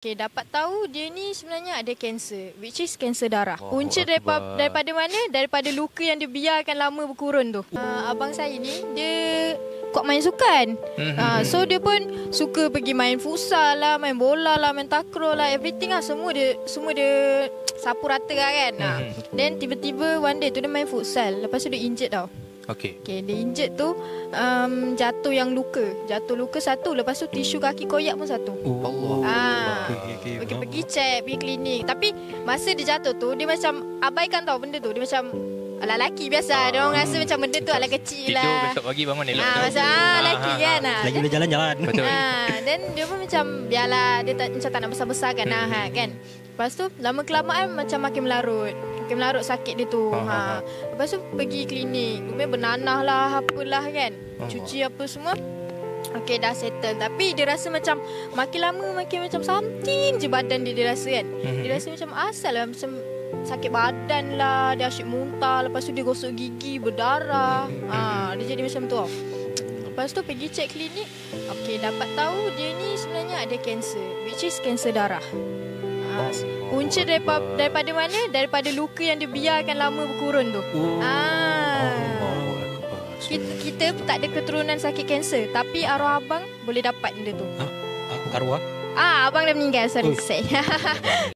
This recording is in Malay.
Okay, dapat tahu dia ni sebenarnya ada kanser, which is kanser darah. Oh, Punca daripada mana? Daripada luka yang dia biarkan lama berkurun tu. Abang saya ni, dia kuat main sukan. So dia pun suka pergi main futsal lah, main bola lah, main takraw lah, everything lah. Semua dia sapu rata lah kan. Then tiba-tiba one day tu dia main futsal. Lepas tu dia injured tau. Okay, dia injured tu jatuh luka satu. Lepas tu tisu kaki koyak pun satu. Allah. Pergi check, pergi klinik. Tapi masa dia jatuh tu, dia macam abaikan tau benda tu. Dia macam ala lelaki biasa. Dia orang rasa macam benda tu ala kecil lah. Tidur besok pagi bangun elok. Macam lelaki kan. Lagi boleh jalan-jalan. Betul. Dan dia pun macam biarlah, dia macam tak nak besar-besarkan kan. Lepas tu lama kelamaan macam makin melarut sakit dia tu. Lepas tu pergi klinik, rupanya bernanah lah, apalah kan. Cuci apa semua. Okay, dah settle. Tapi dia rasa macam makin lama makin macam something je badan dia rasa kan. Dia rasa macam asal lah, macam sakit badan lah, dia asyik muntah. Lepas tu dia gosok gigi, berdarah. Dia jadi macam tu tau. Lepas tu pergi cek klinik. Okay, dapat tahu dia ni sebenarnya ada kanser, which is kanser darah. Punca daripada mana? Daripada luka yang dia biarkan lama berkurun tu. Kita tak ada keturunan sakit kanser, tapi arwah abang boleh dapat benda tu. Arwah? Abang dah meninggal, sorry.